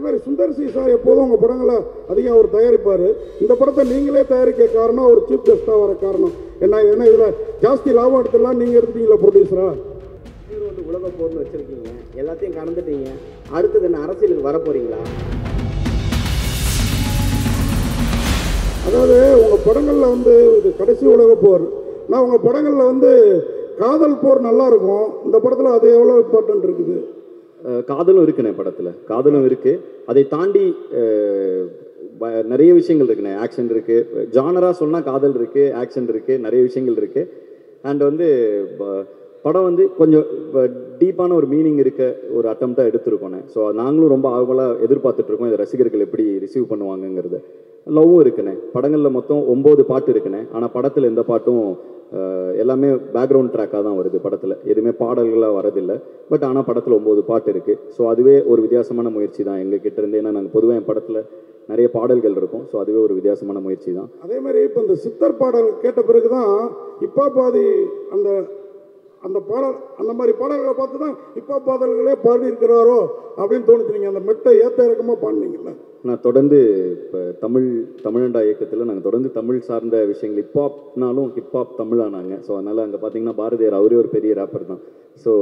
மாதிரி Sundar C sir எப்போதும் உங்கள் படங்களை அதிகம் அவர் தயாரிப்பார். இந்த படத்தை நீங்களே தயாரிக்க காரணம் அவர் சீஃப் கெஸ்ட்டாக வர காரணம் என்ன? ஏன்னா இதில் ஜாஸ்தி லாபம் எடுத்துலாம் நீங்கள் எடுத்துட்டீங்களா ப்ரொடியூசரா? நீங்கள் வந்து உலக போர்னு வச்சுருக்கீங்க, எல்லாத்தையும் கடந்துட்டீங்க, அடுத்தது என்ன அரசியலுக்கு வர போகிறீங்களா? அதாவது உங்கள் படங்களில் வந்து இது கடைசி உலக போர், நான் உங்கள் படங்களில் வந்து காதல் போர் நல்லா இருக்கும். இந்த படத்தில் அது எவ்வளோ இம்பார்ட்டன்ட் இருக்குது? காதலும் இருக்குண்ணே, படத்தில் காதலும் இருக்குது. அதை தாண்டி நிறைய விஷயங்கள் இருக்குண்ணே. ஆக்ஷன் இருக்குது, ஜானராக சொன்னால் காதல் இருக்குது, ஆக்ஷன் இருக்குது, நிறைய விஷயங்கள் இருக்குது. அண்ட் வந்து படம் வந்து கொஞ்சம் டீப்பான ஒரு மீனிங் இருக்க ஒரு அட்டம்ப்டாக எடுத்துருக்கோண்ணே. ஸோ நாங்களும் ரொம்ப ஆவலாக எதிர்பார்த்துட்ருக்கோம் இதை ரசிகர்கள் எப்படி ரிசீவ் பண்ணுவாங்கங்கிறது. லவ்வும் இருக்குண்ணே. படங்களில் மொத்தம் 9 பாட்டு இருக்குண்ணே. ஆனால் படத்தில் எந்த பாட்டும் எல்லாமே பேக்ரவுண்ட் ட்ராக்காக தான் வருது. படத்தில் எதுவுமே பாடல்களாக வரதில்லை. பட் ஆனால் படத்தில் 9 பாட்டு இருக்குது. ஸோ அதுவே ஒரு வித்தியாசமான முயற்சி தான் எங்கள் கிட்ட இருந்து. ஏன்னா நாங்கள் பொதுவாக என் படத்தில் நிறைய பாடல்கள் இருக்கும். ஸோ அதுவே ஒரு வித்தியாசமான முயற்சி தான். அதே மாதிரி இப்போ இந்த சித்தர் பாடல் கேட்ட பிறகு தான் இப்போ பாதி அந்த அந்த பாடல் அந்த மாதிரி பாடல்களை பார்த்து தான் இப்போ பாடல்களே பாடி இருக்கிறாரோ அப்படின்னு தோணுச்சு. நீங்கள் அந்த மெட்டை ஏற்ற இறக்கமாக பாடினீங்கல்ல. நான் தொடர்ந்து இப்போ தமிழண்டா இயக்கத்தில் நாங்கள் தொடர்ந்து தமிழ் சார்ந்த விஷயங்கள் ஹிப்ஹாப்னாலும் ஹிப்ஹாப் தமிழானாங்க. ஸோ அதனால் அங்கே பார்த்தீங்கன்னா பாரதியார் அவரே ஒரு பெரிய ரேப்பர் தான். ஸோ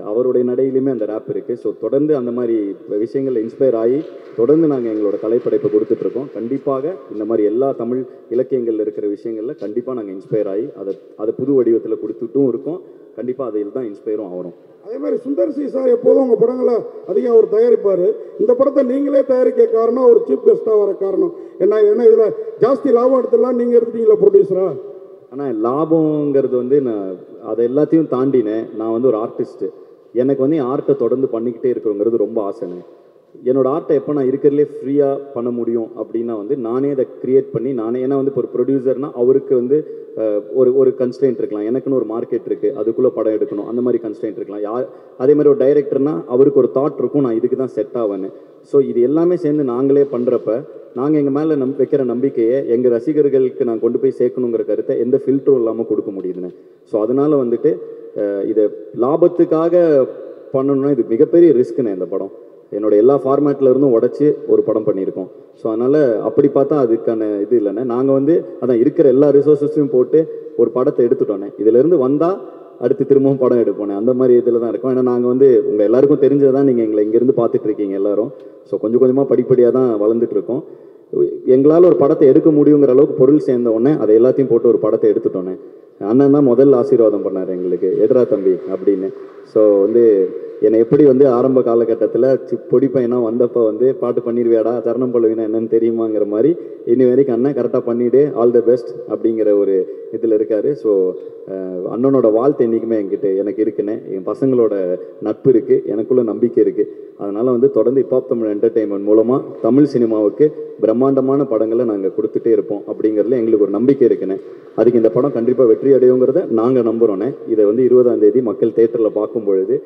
அவருடைய நடையிலுமே அந்த ரேப் இருக்குது. ஸோ தொடர்ந்து அந்த மாதிரி விஷயங்கள் இன்ஸ்பயர் ஆகி தொடர்ந்து நாங்கள் எங்களோட கலைப்படைப்பை கொடுத்துட்ருக்கோம். கண்டிப்பாக இந்த மாதிரி எல்லா தமிழ் இலக்கியங்களில் இருக்கிற விஷயங்களில் கண்டிப்பாக நாங்கள் இன்ஸ்பயர் ஆகி அதை புது வடிவத்தில் கொடுத்துட்டும் இருக்கோம். கண்டிப்பாக அதில் தான் இன்ஸ்பயரும் ஆகிறோம். அதே மாதிரி சுந்தர் சி சார் எப்போதும் உங்கள் படங்களை அதிகம் அவர் தயாரிப்பார். இந்த படத்தை நீங்களே தயாரிக்க காரணம் அவர் சீஃப் கெஸ்ட்டாக வர காரணம் என்ன? ஏன்னா இதில் ஜாஸ்தி லாபம் எடுத்துலாம் நீங்கள் எடுத்துட்டீங்களா ப்ரொடியூசரா? ஆனால் லாபங்கிறது வந்து நான் அதை எல்லாத்தையும் தாண்டினேன். நான் வந்து ஒரு ஆர்டிஸ்ட்டு. எனக்கு வந்து என் ஆர்ட்டை தொடர்ந்து பண்ணிக்கிட்டே இருக்கிறோங்கிறது ரொம்ப ஆசைனே. என்னோடய ஆர்ட்டை எப்போ நான் இருக்கிறதுலே ஃப்ரீயாக பண்ண முடியும் அப்படின்னா வந்து நானே அதை க்ரியேட் பண்ணி நானே. ஏன்னா வந்து இப்போ ஒரு ப்ரொடியூசர்னால் அவருக்கு வந்து ஒரு கன்ஸ்ட்ரெயின்ட் இருக்கலாம். எனக்குன்னு ஒரு மார்க்கெட் இருக்குது, அதுக்குள்ளே படம் எடுக்கணும், அந்த மாதிரி கன்ஸ்ட்ரெயின்ட் இருக்கலாம். அதே மாதிரி ஒரு டைரக்டர்னால் அவருக்கு ஒரு தாட் இருக்கும், நான் இதுக்கு தான் செட் ஆவேன்னு. ஸோ இது எல்லாமே சேர்ந்து நாங்களே பண்ணுறப்ப நாங்கள் எங்கள் மேலே வைக்கிற நம்பிக்கையை எங்கள் ரசிகர்களுக்கு நான் கொண்டு போய் சேர்க்கணுங்கிற கருத்தை எந்த ஃபில்டரும் இல்லாமல் கொடுக்க முடியுதுன்னு. ஸோ அதனால் வந்துட்டு இதை லாபத்துக்காக பண்ணணும்னா இது மிகப்பெரிய ரிஸ்க்குண்ணே. இந்த படம் என்னோடய எல்லா ஃபார்மேட்டில் இருந்தும் உடச்சி ஒரு படம் பண்ணியிருக்கோம். ஸோ அதனால் அப்படி பார்த்தா அதுக்கான இது இல்லைண்ணே. நாங்கள் வந்து அதான் இருக்கிற எல்லா ரிசோர்ஸஸையும் போட்டு ஒரு படத்தை எடுத்துட்டோன்னே. இதிலேருந்து வந்தால் அடுத்து திரும்பவும் படம் எடுப்போனே. அந்த மாதிரி இதில் தான் இருக்கோம். ஏன்னா நாங்கள் வந்து உங்கள் எல்லாருக்கும் தெரிஞ்சது தான், நீங்கள் எங்களை இங்கேருந்து பார்த்துட்ருக்கீங்க எல்லோரும். ஸோ கொஞ்சம் கொஞ்சமாக படிப்படியாக தான் வளர்ந்துட்டுருக்கோம். எங்களால் ஒரு படத்தை எடுக்க முடியுங்கிற அளவுக்கு பொருள் சேர்ந்த உடனே அதை எல்லாத்தையும் போட்டு ஒரு படத்தை எடுத்துட்டோன்னே. அண்ணன் தான் முதல் ஆசீர்வாதம் பண்ணார் எங்களுக்கு, எடுறா தம்பி அப்படின்னு. ஸோ வந்து என்னை எப்படி வந்து ஆரம்ப காலகட்டத்தில் பொடி பையனாக வந்தப்போ வந்து பாட்டு பண்ணிடுவியாடா, தருணம் பல்லவினா என்னன்னு தெரியுமாங்கிற மாதிரி இன்னி வரைக்கும் அண்ணன் கரெக்டாக பண்ணிவிடு, ஆல் த பெஸ்ட் அப்படிங்கிற ஒரு இதில் இருக்கார். ஸோ அண்ணனோட வாழ்த்து என்றைக்குமே எனக்கு இருக்குன்னு, என் பசங்களோட நட்பு இருக்குது, எனக்குள்ள நம்பிக்கை இருக்குது. அதனால் வந்து தொடர்ந்து ஹிப்ஹாப் தமிழ் என்டர்டெயின்மெண்ட் மூலமாக தமிழ் சினிமாவுக்கு பிரம்மாண்டமான படங்களை நாங்கள் கொடுத்துட்டே இருப்போம் அப்படிங்கிறதுல எங்களுக்கு ஒரு நம்பிக்கை இருக்குண்ணே. அதுக்கு இந்த படம் கண்டிப்பாக வெற்றி அடையுங்கிறத நாங்கள் நம்புகிறோண்ணே. இதை வந்து 20ஆம் தேதி மக்கள் தேட்டரில் பார்க்கும் பொழுது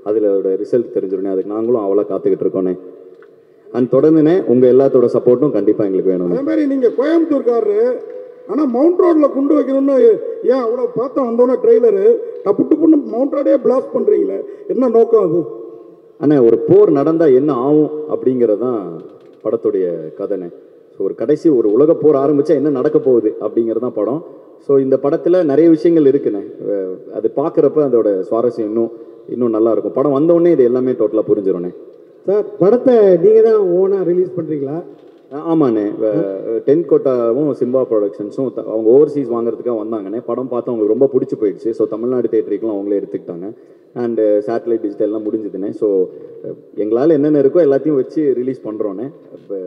அதிலோட ரிசல்ட் தெரிஞ்சிடனே. அதுக்கு நாங்களும் அவ்வளோ காத்துக்கிட்டு இருக்கோண்ணே. அண்ட் தொடர்ந்துண்ணே உங்கள் எல்லாத்தோட சப்போர்ட்டும் கண்டிப்பாக எங்களுக்கு வேணும். அதே மாதிரி நீங்கள் கோயம்புத்தூர்காரரு, ஆனால் மவுண்ட் ரோடில் குண்டு வைக்கணும்னு ஏன் அவ்வளோ பார்த்தா வந்தோன்னே ட்ரெய்லரு டப்புட்டு பொண்ணு மவுண்ட் ரோடே பிளாஸ்ட் பண்ணுறீங்களே, என்ன நோக்கம் அது? அண்ணா ஒரு போர் நடந்தால் என்ன ஆகும் அப்படிங்கிறது தான் படத்துடைய கதைண்ணே. ஸோ ஒரு கடைசி ஒரு உலக போர் ஆரம்பித்தா என்ன நடக்க போகுது அப்படிங்கிறது தான் படம். ஸோ இந்த படத்தில் நிறைய விஷயங்கள் இருக்குண்ணே. அது பார்க்குறப்ப அதோட சுவாரஸ்யம் இன்னும் நல்லாயிருக்கும். படம் வந்தோடனே இது எல்லாமே டோட்டலாக புரிஞ்சிடும்ண்ணே. சார் படத்தை நீங்கள் தான் ஓனாக ரிலீஸ் பண்ணுறீங்களா? ஆமாண்ணே. டென்கோட்டாவும் சிம்பா ப்ரொடக்ஷன்ஸும் அவங்க ஓவர்சீஸ் வாங்குறதுக்காக வந்தாங்கண்ணே. படம் பார்த்து அவங்களுக்கு ரொம்ப பிடிச்சி போயிடுச்சு. ஸோ தமிழ்நாடு தேட்டருக்குலாம் அவங்களே எடுத்துக்கிட்டாங்க. And satellite டிஜிட்டல்லாம் முடிஞ்சுதுண்ணே. ஸோ எங்களால் என்னென்ன இருக்கோ எல்லாத்தையும் வச்சு ரிலீஸ் பண்ணுறோண்ணே. இப்போ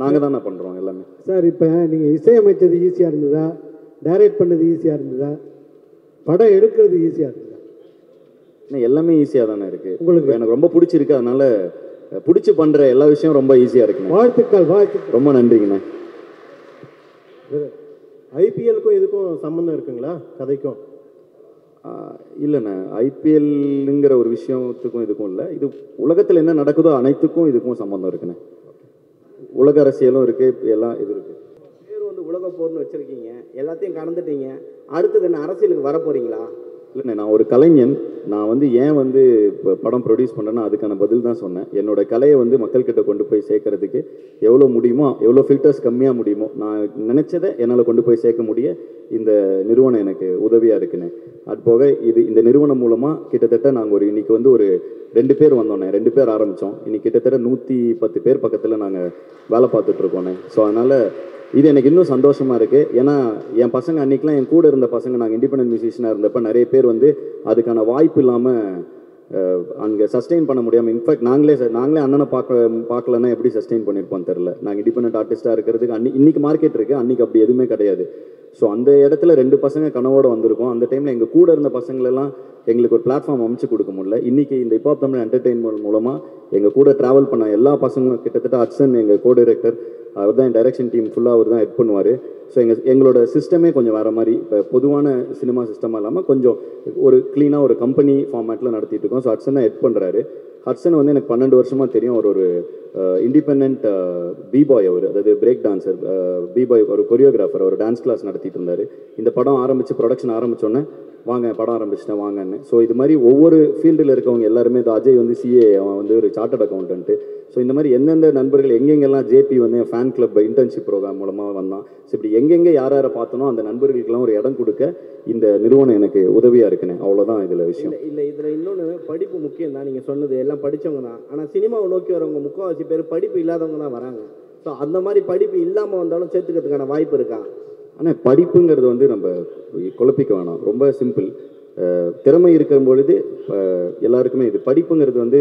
நாங்கள் தானே பண்ணுறோம் எல்லாமே. சார் இப்போ நீங்கள் இசையமைச்சது ஈஸியாக இருந்ததா, டைரக்ட் பண்ணது ஈஸியாக இருந்ததா, படம் எடுக்கிறது ஈஸியாக இருந்ததா? எல்லாமே ஈஸியாக தானே இருக்குது. உங்களுக்கு எனக்கு ரொம்ப பிடிச்சிருக்கு. அதனால் பிடிச்சி பண்ணுற எல்லா விஷயம் ரொம்ப ஈஸியாக இருக்குண்ணே. வாழ்த்துக்கள். ரொம்ப நன்றிங்கண்ணே. ஐபிஎல்லுக்கும் இதுக்கும் சம்மந்தம் இருக்குங்களா கதைக்கும்? இல்லைண்ணே, ஐபிஎல்லுங்கிற ஒரு விஷயத்துக்கும் இதுக்கும் இல்லை. இது உலகத்தில் என்ன நடக்குதோ அனைத்துக்கும் இதுக்கும் சம்மந்தம் இருக்குண்ணே. உலக அரசியலும் இருக்குது, எல்லாம் இது இருக்குது. பேர் வந்து உலக போர்னு வச்சுருக்கீங்க, எல்லாத்தையும் கடந்துட்டீங்க, அடுத்தது என்ன அரசியலுக்கு வர போகிறீங்களா? இல்லைண்ணே, நான் ஒரு கலைஞன். நான் வந்து ஏன் வந்து இப்போ படம் ப்ரொடியூஸ் பண்ணுறேன்னா அதுக்கான பதில் தான் சொன்னேன். என்னோட கலையை வந்து மக்கள்கிட்ட கொண்டு போய் சேர்க்கறதுக்கு எவ்வளோ முடியுமோ, எவ்வளோ ஃபில்டர்ஸ் கம்மியாக முடியுமோ, நான் நினச்சதை என்னால் கொண்டு போய் சேர்க்க முடிய இந்த நிறுவனம் எனக்கு உதவியாக இருக்குண்ணே. அது போக இந்த நிறுவனம் மூலமாக கிட்டத்தட்ட நாங்கள் இன்னைக்கு வந்து ஒரு 2 பேர் வந்தோண்ணே, 2 பேர் ஆரம்பித்தோம். இன்னைக்கு கிட்டத்தட்ட 110 பேர் பக்கத்தில் நாங்கள் வேலை பார்த்துட்ருக்கோண்ணே. ஸோ அதனால் இது எனக்கு இன்னும் சந்தோஷமாக இருக்குது. ஏன்னா என் பசங்க அன்றைக்கெலாம் என் கூட இருந்த பசங்க, நாங்கள் இண்டிபெண்டன்ட் மியூசிஷியனாக இருந்தப்போ நிறைய பேர் வந்து அதுக்கான வாய்ப்பு இல்லாமல் அங்கே சஸ்டெயின் பண்ண முடியாமல், இன்ஃபேக்ட் நாங்களே அண்ணனை பார்க்கலன்னா எப்படி சஸ்டெயின் பண்ணியிருப்போம் தெரில. நாங்கள் இண்டிபெண்டன்ட் ஆர்டிஸ்ட்டாக இருக்கிறதுக்கு இன்றைக்கி மார்க்கெட் இருக்குது, அன்றைக்கி அப்படி எதுவுமே கிடையாது. ஸோ அந்த இடத்துல 2 பசங்க கனவோடு வந்திருக்கோம். அந்த டைமில் எங்கள் கூட இருந்த பசங்களெல்லாம் எங்களுக்கு ஒரு பிளாட்ஃபார்ம் அமைச்சு கொடுக்க முடியல. இன்றைக்கி இந்த ஹிப்ஹாப் தமிழ் என்டர்டெயின்மெண்ட் மூலமாக எங்கள் கூட ட்ராவல் பண்ண எல்லா பசங்களும், கிட்டத்தட்ட ஹட்சன் எங்கள் கோ டைரக்டர், அவர் தான் டைரக்ஷன் டீம் ஃபுல்லாக அவர் தான் ஹெட் பண்ணுவார். ஸோ எங்களோட சிஸ்டமே கொஞ்சம் வேறு மாதிரி, இப்போ பொதுவான சினிமா சிஸ்டமாக இல்லாமல் கொஞ்சம் ஒரு க்ளீனாக ஒரு கம்பெனி ஃபார்மேட்டில் நடத்திட்டு இருக்கோம். ஸோ ஹட்சன் தான் ஹெட் பண்ணுறாரு. ஹட்சன் வந்து எனக்கு 12 வருஷமாக தெரியும். அவர் ஒரு இண்டிபெண்ட் பிபாய், அவர் அதாவது பிரேக் டான்சர், பிபாய், ஒரு கொரியோகிராஃபர். அவர் டான்ஸ் கிளாஸ் நடத்திட்டு இருந்தார். இந்த படம் ஆரம்பித்து ப்ரொடக்ஷன் ஆரம்பித்தோன்னே வாங்க படம் ஆரம்பிச்சிட்டேன் வாங்கன்னு. ஸோ இது மாதிரி ஒவ்வொரு ஃபீல்டில் இருக்கவங்க எல்லாருமே, அஜய் வந்து சிஏ, அவன் வந்து ஒரு சார்ட்டர்ட் அக்கௌண்டன்ட்டு. ஸோ இந்த மாதிரி எந்தெந்த நண்பர்கள் எங்கெங்கெல்லாம் ஜேபி வந்து என் ஃபேன் கிளப் இன்டர்ன்ஷிப் ப்ரோக்ராம் மூலமாக வந்தான். ஸோ இப்படி எங்கெங்கே யாரை பார்த்தனோ அந்த நண்பர்களுக்கெல்லாம் ஒரு இடம் கொடுக்க இந்த நிறுவனம் எனக்கு உதவியாக இருக்குண்ணே. அவ்வளோதான் இதில் விஷயம். இல்லை இதில் இன்னொன்று, படிப்பு முக்கியம் தான். நீங்கள் சொன்னது எல்லாம் படித்தவங்க தான். ஆனால் சினிமாவை நோக்கி வரவங்க முக்கால்வாசி பேர் படிப்பு இல்லாதவங்க தான் வராங்க. ஸோ அந்த மாதிரி படிப்பு இல்லாமல் வந்தாலும் சேர்த்துக்கிறதுக்கான வாய்ப்பு இருக்கா? ஆனால் படிப்புங்கிறது வந்து நம்ம குழப்பிக்க வேணாம், ரொம்ப சிம்பிள். திறமை இருக்கிற பொழுது எல்லாருக்குமே இது படிப்புங்கிறது வந்து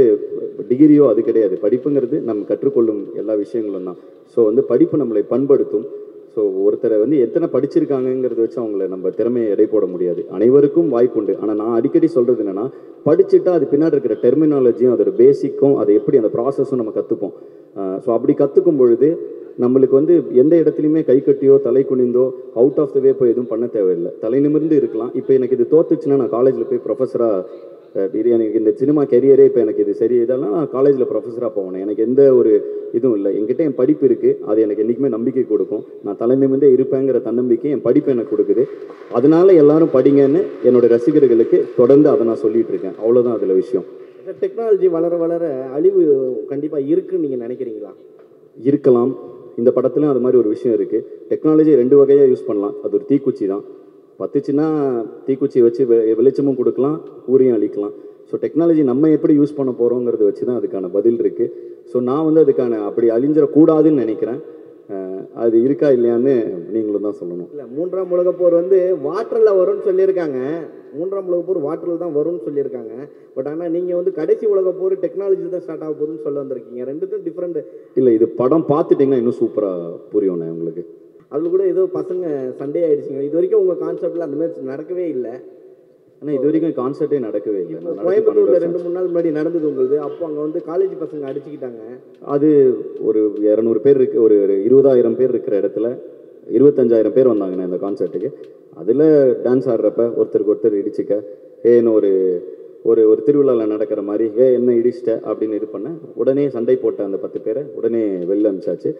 டிகிரியோ அது கிடையாது. படிப்புங்கிறது நம்ம கற்றுக்கொள்ளும் எல்லா விஷயங்களும் தான். ஸோ வந்து படிப்பு நம்மளை பண்படுத்தும். ஸோ ஒருத்தரை வந்து எத்தனை படிச்சிருக்காங்கங்கிறத வச்சு அவங்கள நம்ம திறமையை எடை போட முடியாது. அனைவருக்கும் வாய்ப்பு உண்டு. ஆனால் நான் அடிக்கடி சொல்கிறது என்னென்னா, படிச்சுட்டா அது பின்னாடி இருக்கிற டெர்மினாலஜியும் அதோட பேசிக்கும், அதை எப்படி அந்த ப்ராசஸும் நம்ம கற்றுப்போம். ஸோ அப்படி கற்றுக்கும் பொழுது நம்மளுக்கு வந்து எந்த இடத்துலையுமே கை கட்டியோ தலை குனிந்தோ அவுட் ஆஃப் த வே போய் எதுவும் பண்ண தேவையில்லை. தலை நிமிர்ந்து இருக்கலாம். இப்போ எனக்கு இது தோத்துச்சுன்னா நான் காலேஜில் போய் ப்ரொஃபஸராக, எனக்கு இந்த சினிமா கெரியரே இப்போ எனக்கு இது சரி இதெல்லாம் நான் காலேஜில் ப்ரொஃபஸராக போகணும். எனக்கு எந்த ஒரு இதுவும் இல்லை. என்கிட்ட என் படிப்பு இருக்குது, அது எனக்கு என்றைக்குமே நம்பிக்கை கொடுக்கும். நான் தலை நிமிர்ந்தே இருப்பேங்கிற தன்னம்பிக்கை என் படிப்பு எனக்கு கொடுக்குது. அதனால எல்லாரும் படிங்கன்னு என்னோடய ரசிகர்களுக்கு தொடர்ந்து அதை நான் சொல்லிகிட்டு இருக்கேன். அவ்வளோதான் அதில் விஷயம். டெக்னாலஜி வளர வளர அழிவு கண்டிப்பாக இருக்குன்னு நீங்கள் நினைக்கிறீங்களா? இருக்கலாம். இந்த படத்துலையும் அது மாதிரி ஒரு விஷயம் இருக்குது. டெக்னாலஜி 2 வகையாக யூஸ் பண்ணலாம். அது ஒரு தீக்குச்சி தான். பத்துச்சுன்னா தீக்குச்சி வச்சு வெளிச்சமும் கொடுக்கலாம், ஊரையும் அழிக்கலாம். ஸோ டெக்னாலஜி நம்ம எப்படி யூஸ் பண்ண போகிறோங்கிறத வச்சு தான் அதுக்கான பதில் இருக்குது. ஸோ நான் வந்து அதுக்கான அப்படி அழிஞ்சிடக்கூடாதுன்னு நினைக்கிறேன். அது இருக்கா இல்லையான்னு நீங்களும் தான் சொல்லணும். இல்லை, 3ஆம் உலகப் போர் வந்து வாட்டரில் வரும்னு சொல்லியிருக்காங்க. 3ஆம் உலகப் போர் வாட்டரில் தான் வரும்னு சொல்லியிருக்காங்க. பட் ஆனால் நீங்கள் வந்து கடைசி உலகப் போர் டெக்னாலஜி தான் ஸ்டார்ட் ஆக போகுதுன்னு சொல்ல வந்திருக்கீங்க. ரெண்டுக்கும் டிஃப்ரெண்ட். இல்லை, இது படம் பார்த்துட்டிங்கன்னா இன்னும் சூப்பராக புரியும்ண்ணே உங்களுக்கு. அதில் கூட ஏதோ பசங்க சண்டே ஆகிடுச்சிங்க. இது வரைக்கும் உங்கள் கான்செப்டில் அந்த மாதிரி நடக்கவே இல்லை. ஆனால் இது வரைக்கும் கான்சர்ட்டே நடக்கவே இல்லை. கோயம்புத்தூரில் 2-3 நாள் முன்னாடி நடந்தது உங்களுக்கு. அப்போ அங்கே வந்து காலேஜ் பசங்க அடிச்சுக்கிட்டாங்க. அது ஒரு 200 பேர் இருக்கு, ஒரு 20,000 பேர் இருக்கிற இடத்துல 25,000 பேர் வந்தாங்கண்ணே இந்த கான்சர்ட்டுக்கு. அதில் டான்ஸ் ஆடுறப்ப ஒருத்தருக்கு ஒருத்தர் இடிச்சிக்க, ஏன்னு ஒரு ஒரு ஒரு திருவிழாவில் நடக்கிற மாதிரி என்ன இடிச்சிட்ட அப்படின்னு இது பண்ண, உடனே சண்டை போட்ட அந்த 10 பேரை உடனே வெளில அனுப்பிச்சாச்சு.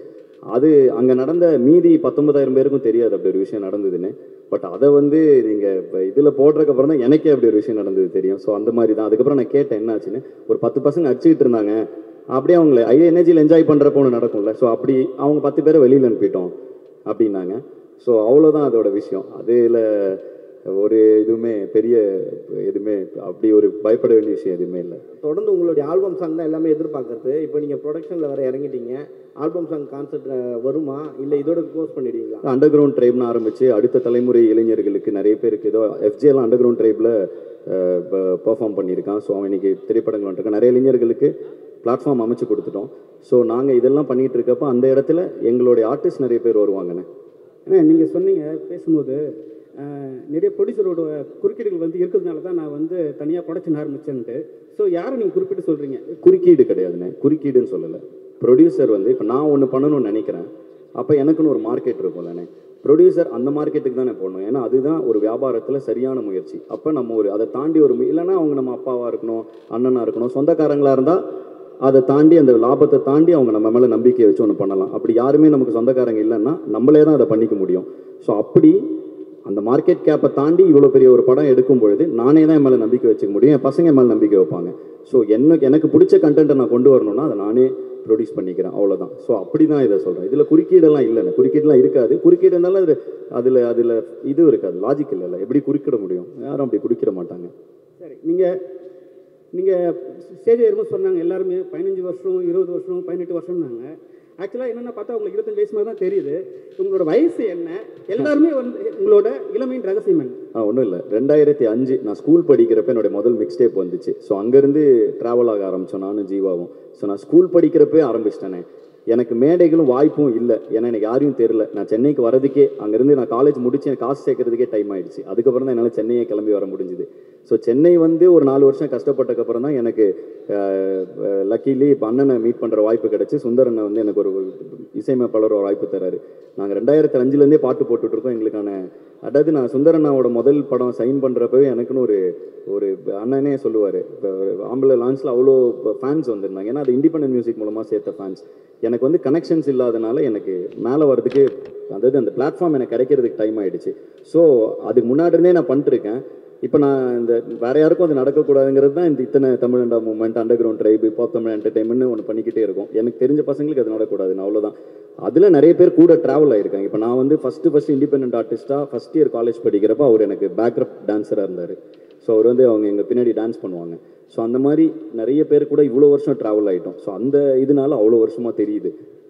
அது அங்கே நடந்த மீதி 19,000 பேருக்கும் தெரியாது அப்படி ஒரு விஷயம் நடந்ததுன்னு. பட் அதை வந்து நீங்கள் இப்போ இதில் போடுறதுக்கப்புறம் தான் எனக்கே அப்படி ஒரு விஷயம் நடந்தது தெரியும். ஸோ அந்த மாதிரி தான். அதுக்கப்புறம் நான் கேட்டேன் என்ன ஆச்சுன்னு. ஒரு 10 பசங்க அடிச்சுக்கிட்டு இருந்தாங்க. அப்படியே அவங்கள எனர்ஜியில் என்ஜாய் பண்ணுறப்போ ஒன்று நடக்கும்ல. ஸோ அப்படி அவங்க 10 பேரை வெளியில் அனுப்பிட்டோம் அப்படின்னாங்க. ஸோ அவ்வளோதான் அதோட விஷயம். அதில் ஒரு எதுவுமே பெரிய எதுவுமே அப்படி ஒரு பயப்பட வேண்டிய விஷயம் எதுவுமே இல்லை. தொடர்ந்து உங்களுடைய ஆல்பம் சாங் தான் எல்லாமே எதிர்பார்க்கறது. இப்போ நீங்கள் ப்ரொடக்ஷனில் வேறு இறங்கிட்டீங்க. ஆல்பம் சாங் கான்செப்ட் வருமா, இல்லை இதோட க்ளோஸ் பண்ணிடுவீங்களா? அண்டர் கிரவுண்ட் ட்ரைப்னு ஆரம்பித்து அடுத்த தலைமுறை இளைஞர்களுக்கு நிறைய பேருக்கு ஏதோ எஃப்ஜேலாம் அண்டர் கிரவுண்ட் ட்ரைபில் பெர்ஃபார்ம் பண்ணியிருக்கான். ஸோ அவன் இன்றைக்கி திரைப்படங்கள் வந்துருக்கான். நிறைய இளைஞர்களுக்கு பிளாட்ஃபார்ம் அமைச்சு கொடுத்துட்டோம். ஸோ நாங்கள் இதெல்லாம் பண்ணிகிட்டு இருக்கப்போ அந்த இடத்துல எங்களுடைய ஆர்டிஸ்ட் நிறைய பேர் வருவாங்கண்ணே. ஏன்னா நீங்கள் சொன்னீங்க பேசும்போது நிறைய ப்ரொடியூசரோட குறுக்கீடுகள் வந்து இருக்கிறதுனால தான் நான் வந்து தனியாக ப்ரொடக்ஷன் ஆரம்பிச்சேன்ட்டு. ஸோ யாரை நீங்கள் குறிப்பிட்டு சொல்கிறீங்க? குறுக்கீடு கிடையாதுண்ணே, குறுக்கீடுன்னு சொல்லலை. ப்ரொடியூசர் வந்து இப்போ நான் ஒன்று பண்ணணும்னு நினைக்கிறேன், அப்போ எனக்குன்னு ஒரு மார்க்கெட் இருக்கும்லண்ணே. ப்ரொடியூசர் அந்த மார்க்கெட்டுக்கு தானே போடணும். ஏன்னா அதுதான் ஒரு வியாபாரத்தில் சரியான முயற்சி. அப்போ நம்ம ஒரு அதை தாண்டி ஒரு இல்லைன்னா அவங்க நம்ம அப்பாவாக இருக்கணும், அண்ணனாக இருக்கணும், சொந்தக்காரங்களாக இருந்தால் அதை தாண்டி அந்த லாபத்தை தாண்டி அவங்க நம்ம மேலே நம்பிக்கையை வச்சு ஒன்று பண்ணலாம். அப்படி யாருமே நமக்கு சொந்தக்காரங்க இல்லைன்னா நம்மளே தான் அதை பண்ணிக்க முடியும். ஸோ அப்படி அந்த மார்க்கெட் கேப்பை தாண்டி இவ்வளோ பெரிய ஒரு படம் எடுக்கும் பொழுது நானே தான் என் மேலே நம்பிக்கை வச்சுக்க முடியும், என் பசங்க என் மேலே நம்பிக்கை வைப்பாங்க. ஸோ எனக்கு பிடிச்ச கண்டென்ட்டை நான் கொண்டு வரணும்னா அதை நானே ப்ரொடியூஸ் பண்ணிக்கிறேன், அவ்வளோதான். ஸோ அப்படி தான் இதை சொல்கிறேன். இதில் குறுக்கீடெல்லாம் இல்லைண்ணே, குறுக்கீடெல்லாம் இருக்காது. குறுக்கீடு இருந்தாலும் அதில் இது இருக்காது, லாஜிக் இல்லைல்ல, எப்படி குறுக்கிட முடியும்? யாரும் அப்படி குறுக்கிட மாட்டாங்க. சரி, நீங்கள் ஸ்டேஜ் ஏறும்போது சொன்னாங்க எல்லாருமே 15 வருஷம் 20 வருஷம் 18 வருஷம்னாங்க. ஆக்சுவலாக என்னென்ன பார்த்தா உங்களுக்கு 25 வயசு மாதிரி தான் தெரியுது. உங்களோட வயசு என்ன? எல்லாருமே வந்து உங்களோட இளமையின் ரகசியம் என்ன? ஒன்றும் இல்லை, 2005 நான் ஸ்கூல் படிக்கிறப்ப என்னுடைய முதல் மிக்ஸ் டேப் வந்துச்சு. ஸோ அங்கேருந்து ட்ராவல் ஆக ஆரம்பித்தோம் நானும் ஜீவாவும். ஸோ நான் ஸ்கூல் படிக்கிறப்பே ஆரம்பிச்சிட்டேனே. எனக்கு மேடைகளும் வாய்ப்பும் இல்லை, ஏன்னா எனக்கு யாரையும் தெரில. நான் சென்னைக்கு வரதுக்கே, அங்கேருந்து நான் காலேஜ் முடிச்சு எனக்கு காசு சேர்க்கறதுக்கே டைம் ஆகிடுச்சு. அதுக்கப்புறம் தான் என்னால் சென்னையே கிளம்பி வர முடிஞ்சுது. ஸோ சென்னை வந்து ஒரு 4 வருஷம் கஷ்டப்பட்டக்கப்புறம் தான் எனக்கு லக்கிலி இப்போ அண்ணனை மீட் பண்ணுற வாய்ப்பு கிடச்சி. சுந்தரண்ணன் வந்து எனக்கு ஒரு இசையமைப்பாளர் ஒரு வாய்ப்பு தராரு. நாங்கள் 2005லேருந்தே பாட்டு போட்டுட்ருக்கோம். எங்களுக்கான அதாவது நான் சுந்தரண்ணாவோட முதல் படம் சைன் பண்ணுறப்பவே எனக்குன்னு ஒரு அண்ணனே சொல்லுவார், இப்போ ஆம்பளை லான்ச்சில் அவ்வளோ ஃபேன்ஸ் வந்திருந்தாங்க. ஏன்னா அது இண்டிபெண்டன்ட் மியூசிக் மூலமாக சேர்த்த ஃபேன்ஸ். எனக்கு வந்து கனெக்ஷன்ஸ் இல்லாதனால எனக்கு மேலே வரதுக்கு, அதாவது அந்த பிளாட்ஃபார்ம் எனக்கு கிடைக்கிறதுக்கு டைம் ஆகிடுச்சு. ஸோ அதுக்கு முன்னாடி இருந்தே நான் பண்ணிட்டுருக்கேன். இப்போ நான் இந்த வேறு யாருக்கும் அது நடக்கக்கூடாதுங்கிறது தான் இந்த இத்தனை தமிழண்டா movement, underground tribe, pop Tamil entertainment ஒன்று பண்ணிக்கிட்டே இருக்கும். எனக்கு தெரிஞ்ச பசங்களுக்கு அது நடக்கூடாதுன்னு, அவ்வளோதான். அதில் நிறைய பேர் கூட ட்ராவல் ஆகிருக்காங்க. இப்போ நான் வந்து ஃபஸ்ட்டு இண்டிபெண்டன்ட் ஆர்டிஸ்ட்டாக ஃபஸ்ட் இயர் காலேஜ் படிக்கிறப்ப அவர் எனக்கு பேக்ரப் டான்ஸராக இருந்தார். ஸோ அவர் வந்து அவங்க எங்கள் பின்னாடி டான்ஸ் பண்ணுவாங்க. ஸோ அந்த மாதிரி நிறைய பேர் கூட இவ்வளோ வருஷம் ட்ராவல் ஆகிட்டோம். ஸோ அந்த இதனால அவ்வளோ வருஷமாக தெரியுது.